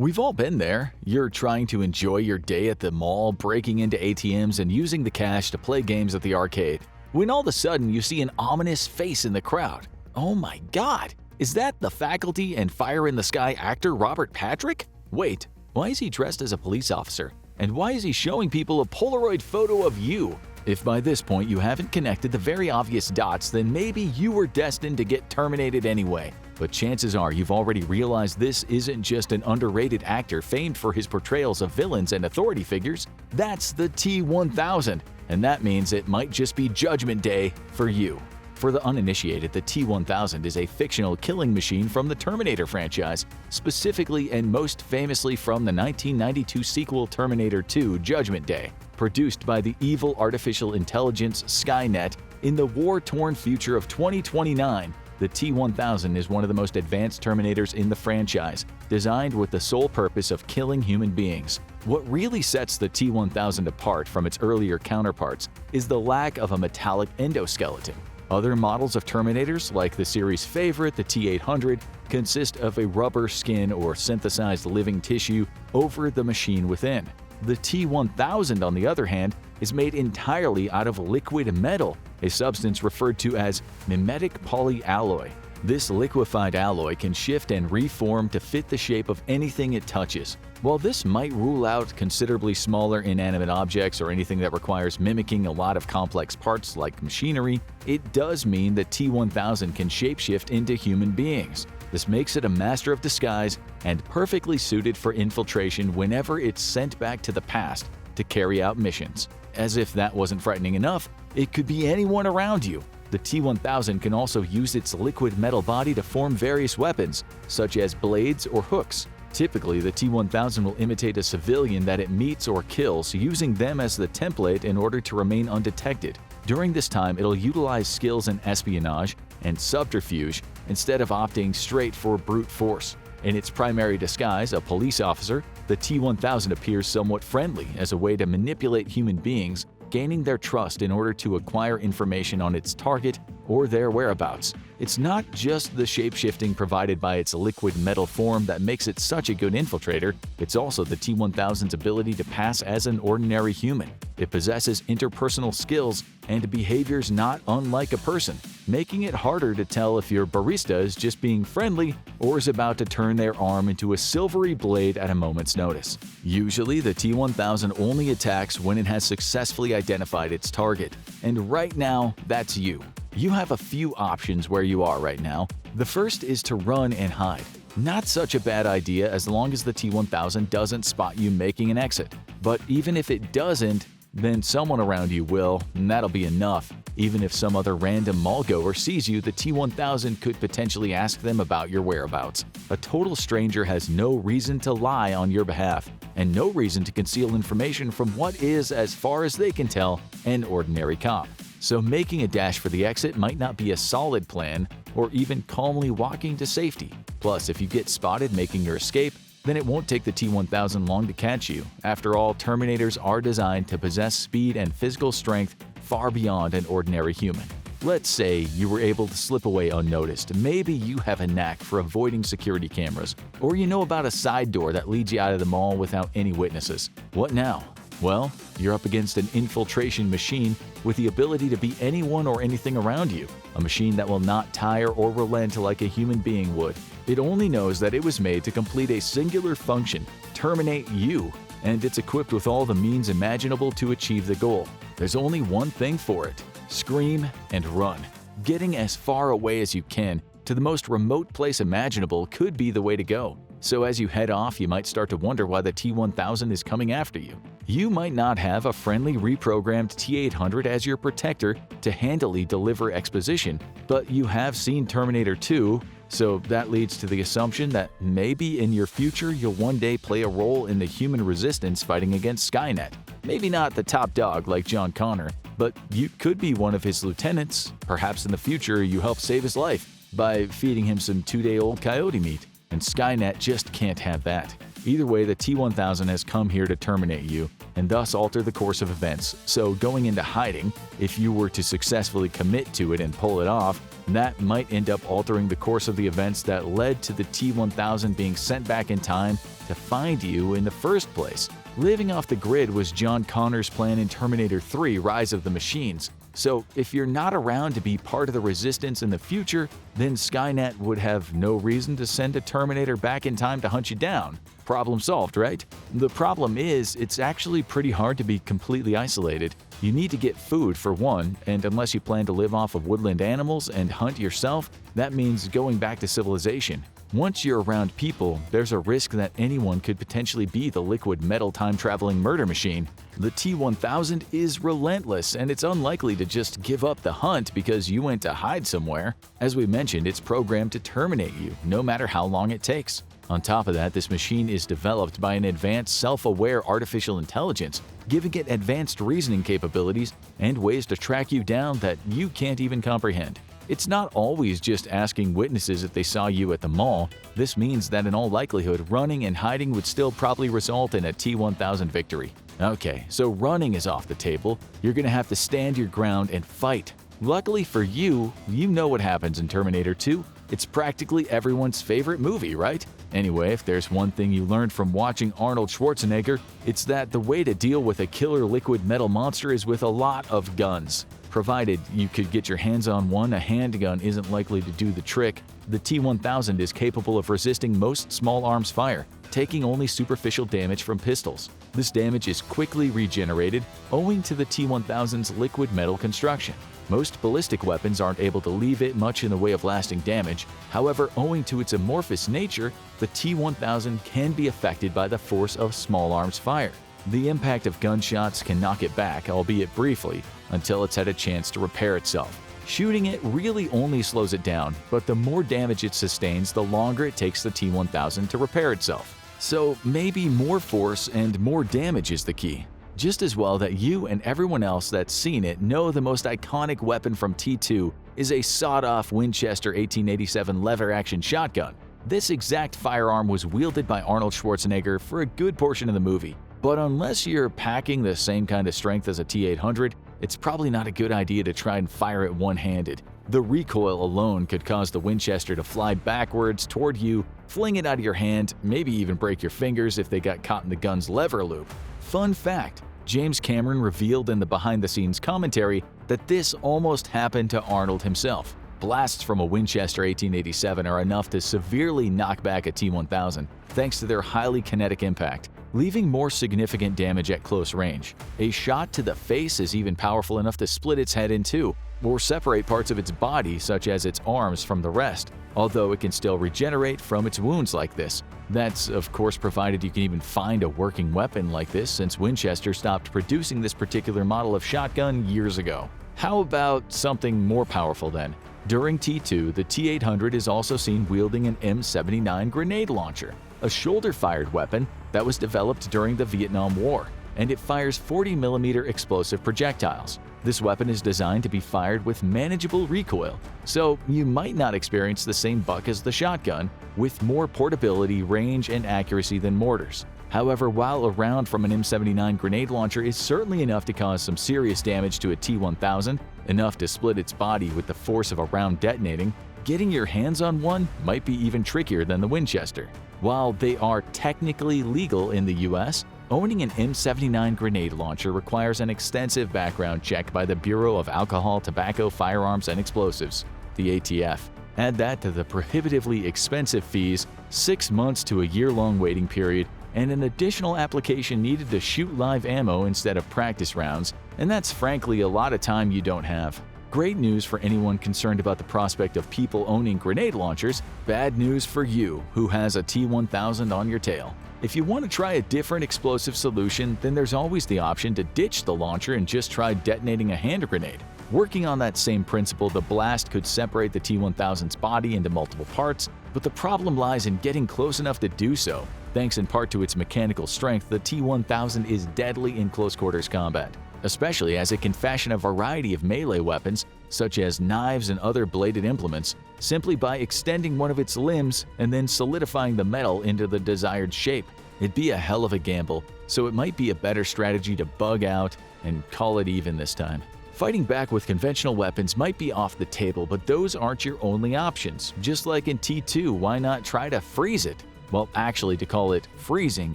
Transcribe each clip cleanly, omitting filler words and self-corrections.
We've all been there. You're trying to enjoy your day at the mall, breaking into ATMs and using the cash to play games at the arcade, when all of a sudden you see an ominous face in the crowd. Oh my God! Is that the faculty and Fire in the Sky actor Robert Patrick? Wait, why is he dressed as a police officer? And why is he showing people a Polaroid photo of you? If by this point you haven't connected the very obvious dots, then maybe you were destined to get terminated anyway. But chances are you've already realized this isn't just an underrated actor famed for his portrayals of villains and authority figures. That's the T-1000, and that means it might just be Judgment Day for you. For the uninitiated, the T-1000 is a fictional killing machine from the Terminator franchise, specifically and most famously from the 1992 sequel Terminator 2: Judgment Day, produced by the evil artificial intelligence Skynet. In the war-torn future of 2029, the T-1000 is one of the most advanced Terminators in the franchise, designed with the sole purpose of killing human beings. What really sets the T-1000 apart from its earlier counterparts is the lack of a metallic endoskeleton. Other models of Terminators, like the series favorite, the T-800, consist of a rubber skin or synthesized living tissue over the machine within. The T-1000, on the other hand, is made entirely out of liquid metal, a substance referred to as mimetic polyalloy. This liquefied alloy can shift and reform to fit the shape of anything it touches. While this might rule out considerably smaller inanimate objects or anything that requires mimicking a lot of complex parts like machinery, it does mean that T-1000 can shapeshift into human beings. This makes it a master of disguise and perfectly suited for infiltration whenever it's sent back to the past to carry out missions. As if that wasn't frightening enough, it could be anyone around you. The T-1000 can also use its liquid metal body to form various weapons, such as blades or hooks. Typically, the T-1000 will imitate a civilian that it meets or kills, using them as the template in order to remain undetected. During this time, it'll utilize skills in espionage and subterfuge instead of opting straight for brute force. In its primary disguise, a police officer, the T-1000 appears somewhat friendly as a way to manipulate human beings, gaining their trust in order to acquire information on its target or their whereabouts. It's not just the shapeshifting provided by its liquid metal form that makes it such a good infiltrator, it's also the T-1000's ability to pass as an ordinary human. It possesses interpersonal skills and behaviors not unlike a person, making it harder to tell if your barista is just being friendly or is about to turn their arm into a silvery blade at a moment's notice. Usually, the T-1000 only attacks when it has successfully identified its target, and right now, that's you. You have a few options where you are right now. The first is to run and hide. Not such a bad idea as long as the T-1000 doesn't spot you making an exit. But even if it doesn't, then someone around you will, and that'll be enough. Even if some other random mall-goer sees you, the T-1000 could potentially ask them about your whereabouts. A total stranger has no reason to lie on your behalf, and no reason to conceal information from what is, as far as they can tell, an ordinary cop. So making a dash for the exit might not be a solid plan, or even calmly walking to safety. Plus, if you get spotted making your escape, then it won't take the T-1000 long to catch you. After all, Terminators are designed to possess speed and physical strength far beyond an ordinary human. Let's say you were able to slip away unnoticed. Maybe you have a knack for avoiding security cameras, or you know about a side door that leads you out of the mall without any witnesses. What now? Well, you're up against an infiltration machine with the ability to be anyone or anything around you. A machine that will not tire or relent like a human being would. It only knows that it was made to complete a singular function, terminate you, and it's equipped with all the means imaginable to achieve the goal. There's only one thing for it: scream and run. Getting as far away as you can to the most remote place imaginable could be the way to go. So as you head off, you might start to wonder why the T-1000 is coming after you. You might not have a friendly reprogrammed T-800 as your protector to handily deliver exposition, but you have seen Terminator 2, so that leads to the assumption that maybe in your future you'll one day play a role in the human resistance fighting against Skynet. Maybe not the top dog like John Connor, but you could be one of his lieutenants. Perhaps in the future you help save his life by feeding him some 2-day-old coyote meat. And Skynet just can't have that. Either way, the T-1000 has come here to terminate you and thus alter the course of events, so going into hiding, if you were to successfully commit to it and pull it off, that might end up altering the course of the events that led to the T-1000 being sent back in time to find you in the first place. Living off the grid was John Connor's plan in Terminator 3: Rise of the Machines. So if you're not around to be part of the resistance in the future, then Skynet would have no reason to send a Terminator back in time to hunt you down. Problem solved, right? The problem is, it's actually pretty hard to be completely isolated. You need to get food for one, and unless you plan to live off of woodland animals and hunt yourself, that means going back to civilization. Once you're around people, there's a risk that anyone could potentially be the liquid metal time-traveling murder machine. The T-1000 is relentless, and it's unlikely to just give up the hunt because you went to hide somewhere. As we mentioned, it's programmed to terminate you, no matter how long it takes. On top of that, this machine is developed by an advanced self-aware artificial intelligence, giving it advanced reasoning capabilities and ways to track you down that you can't even comprehend. It's not always just asking witnesses if they saw you at the mall. This means that in all likelihood, running and hiding would still probably result in a T-1000 victory. Okay, so running is off the table. You're gonna have to stand your ground and fight. Luckily for you, you know what happens in Terminator 2. It's practically everyone's favorite movie, right? Anyway, if there's one thing you learned from watching Arnold Schwarzenegger, it's that the way to deal with a killer liquid metal monster is with a lot of guns. Provided you could get your hands on one, a handgun isn't likely to do the trick. The T-1000 is capable of resisting most small arms fire, taking only superficial damage from pistols. This damage is quickly regenerated owing to the T-1000's liquid metal construction. Most ballistic weapons aren't able to leave it much in the way of lasting damage. However, owing to its amorphous nature, the T-1000 can be affected by the force of small arms fire. The impact of gunshots can knock it back, albeit briefly, until it's had a chance to repair itself. Shooting it really only slows it down, but the more damage it sustains, the longer it takes the T-1000 to repair itself. So maybe more force and more damage is the key. Just as well that you and everyone else that's seen it know the most iconic weapon from T2 is a sawed-off Winchester 1887 lever-action shotgun. This exact firearm was wielded by Arnold Schwarzenegger for a good portion of the movie. But unless you're packing the same kind of strength as a T-800, it's probably not a good idea to try and fire it one-handed. The recoil alone could cause the Winchester to fly backwards toward you, fling it out of your hand, maybe even break your fingers if they got caught in the gun's lever loop. Fun fact: James Cameron revealed in the behind-the-scenes commentary that this almost happened to Arnold himself. Blasts from a Winchester 1887 are enough to severely knock back a T-1000, thanks to their highly kinetic impact, leaving more significant damage at close range. A shot to the face is even powerful enough to split its head in two, or separate parts of its body, such as its arms, from the rest, although it can still regenerate from its wounds like this. That's, of course, provided you can even find a working weapon like this, since Winchester stopped producing this particular model of shotgun years ago. How about something more powerful then? During T2, the T-800 is also seen wielding an M79 grenade launcher, a shoulder-fired weapon that was developed during the Vietnam War, and it fires 40mm explosive projectiles. This weapon is designed to be fired with manageable recoil, so you might not experience the same buck as the shotgun, with more portability, range, and accuracy than mortars. However, while a round from an M79 grenade launcher is certainly enough to cause some serious damage to a T-1000, enough to split its body with the force of a round detonating, getting your hands on one might be even trickier than the Winchester. While they are technically legal in the US, owning an M79 grenade launcher requires an extensive background check by the Bureau of Alcohol, Tobacco, Firearms, and Explosives, the ATF. Add that to the prohibitively expensive fees, 6 months to a year-long waiting period, and an additional application needed to shoot live ammo instead of practice rounds, and that's frankly a lot of time you don't have. Great news for anyone concerned about the prospect of people owning grenade launchers, bad news for you who has a T-1000 on your tail. If you want to try a different explosive solution, then there's always the option to ditch the launcher and just try detonating a hand grenade. Working on that same principle, the blast could separate the T-1000's body into multiple parts, but the problem lies in getting close enough to do so. Thanks in part to its mechanical strength, the T-1000 is deadly in close-quarters combat, especially as it can fashion a variety of melee weapons, such as knives and other bladed implements, simply by extending one of its limbs and then solidifying the metal into the desired shape. It'd be a hell of a gamble, so it might be a better strategy to bug out and call it even this time. Fighting back with conventional weapons might be off the table, but those aren't your only options. Just like in T2, why not try to freeze it? Well, actually, to call it freezing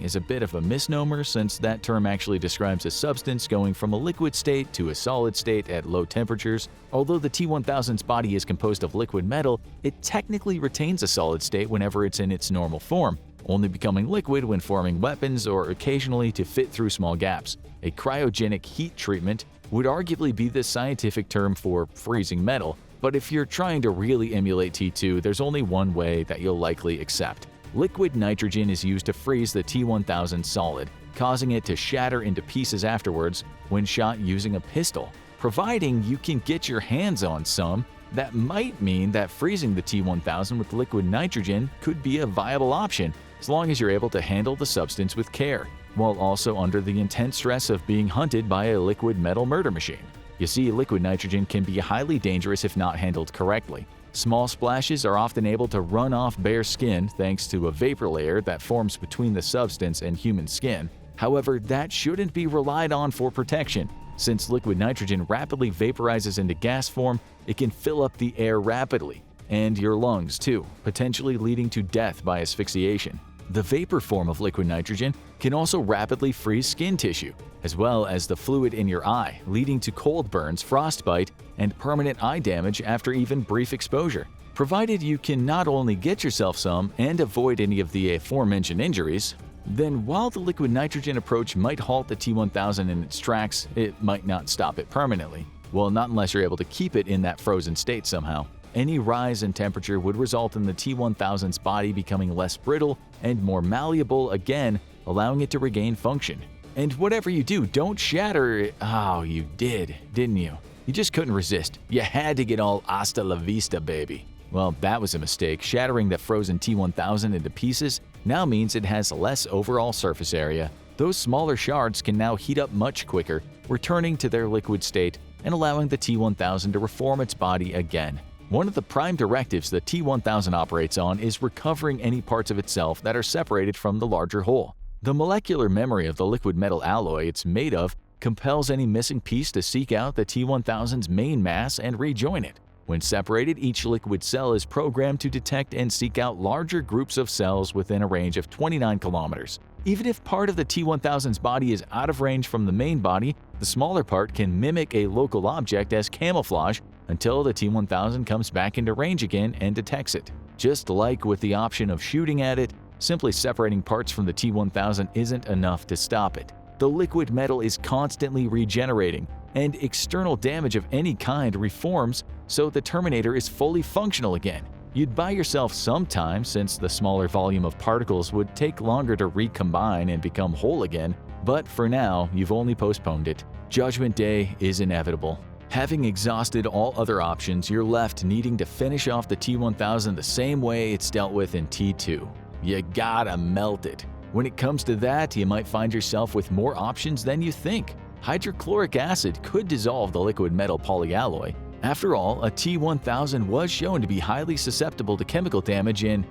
is a bit of a misnomer, since that term actually describes a substance going from a liquid state to a solid state at low temperatures. Although the T-1000's body is composed of liquid metal, it technically retains a solid state whenever it's in its normal form, only becoming liquid when forming weapons or occasionally to fit through small gaps. A cryogenic heat treatment would arguably be the scientific term for freezing metal, but if you're trying to really emulate T2, there's only one way that you'll likely accept. Liquid nitrogen is used to freeze the T-1000 solid, causing it to shatter into pieces afterwards when shot using a pistol. Providing you can get your hands on some, that might mean that freezing the T-1000 with liquid nitrogen could be a viable option, as long as you're able to handle the substance with care, while also under the intense stress of being hunted by a liquid metal murder machine. You see, liquid nitrogen can be highly dangerous if not handled correctly. Small splashes are often able to run off bare skin thanks to a vapor layer that forms between the substance and human skin. However, that shouldn't be relied on for protection. Since liquid nitrogen rapidly vaporizes into gas form, it can fill up the air rapidly, and your lungs too, potentially leading to death by asphyxiation. The vapor form of liquid nitrogen can also rapidly freeze skin tissue, as well as the fluid in your eye, leading to cold burns, frostbite, and permanent eye damage after even brief exposure. Provided you can not only get yourself some and avoid any of the aforementioned injuries, then while the liquid nitrogen approach might halt the T-1000 in its tracks, it might not stop it permanently. Well, not unless you're able to keep it in that frozen state somehow. Any rise in temperature would result in the T-1000's body becoming less brittle and more malleable again, allowing it to regain function. And whatever you do, don't shatter it. Oh, you did, didn't you? You just couldn't resist. You had to get all hasta la vista, baby. Well, that was a mistake. Shattering that frozen T-1000 into pieces now means it has less overall surface area. Those smaller shards can now heat up much quicker, returning to their liquid state and allowing the T-1000 to reform its body again. One of the prime directives the T-1000 operates on is recovering any parts of itself that are separated from the larger whole. The molecular memory of the liquid metal alloy it's made of compels any missing piece to seek out the T-1000's main mass and rejoin it. When separated, each liquid cell is programmed to detect and seek out larger groups of cells within a range of 29 kilometers. Even if part of the T-1000's body is out of range from the main body, the smaller part can mimic a local object as camouflage until the T-1000 comes back into range again and detects it. Just like with the option of shooting at it, simply separating parts from the T-1000 isn't enough to stop it. The liquid metal is constantly regenerating, and external damage of any kind reforms so the Terminator is fully functional again. You'd buy yourself some time, since the smaller volume of particles would take longer to recombine and become whole again, but for now, you've only postponed it. Judgment Day is inevitable. Having exhausted all other options, you're left needing to finish off the T-1000 the same way it's dealt with in T2. You gotta melt it. When it comes to that, you might find yourself with more options than you think. Hydrochloric acid could dissolve the liquid metal polyalloy. After all, a T-1000 was shown to be highly susceptible to chemical damage in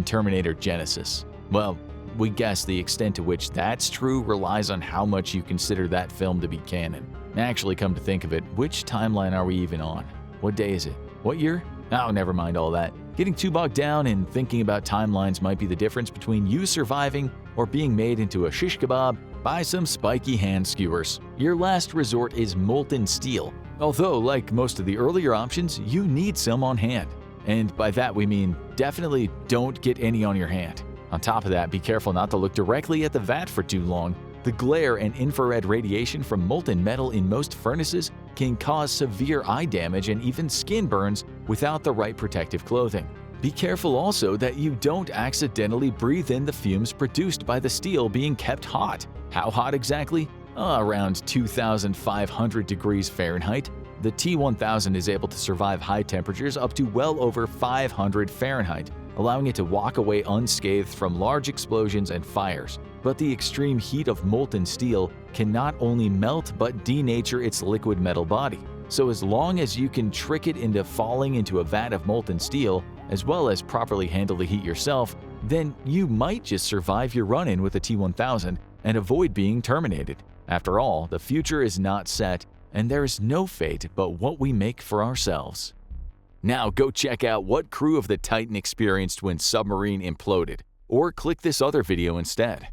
Terminator Genesis. Well, we guess the extent to which that's true relies on how much you consider that film to be canon. Actually, come to think of it, which timeline are we even on? What day is it? What year? Oh, never mind all that. Getting too bogged down in thinking about timelines might be the difference between you surviving or being made into a shish kebab by some spiky hand skewers. Your last resort is molten steel. Although, like most of the earlier options, you need some on hand. And by that we mean definitely don't get any on your hand. On top of that, be careful not to look directly at the vat for too long. The glare and infrared radiation from molten metal in most furnaces can cause severe eye damage and even skin burns without the right protective clothing. Be careful also that you don't accidentally breathe in the fumes produced by the steel being kept hot. How hot exactly? Around 2,500 degrees Fahrenheit. The T-1000 is able to survive high temperatures up to well over 500 Fahrenheit, allowing it to walk away unscathed from large explosions and fires. But the extreme heat of molten steel can not only melt but denature its liquid metal body. So as long as you can trick it into falling into a vat of molten steel, as well as properly handle the heat yourself, then you might just survive your run-in with a T-1000 and avoid being terminated. After all, the future is not set, and there is no fate but what we make for ourselves. Now go check out what crew of the Titan experienced when submarine imploded, or click this other video instead.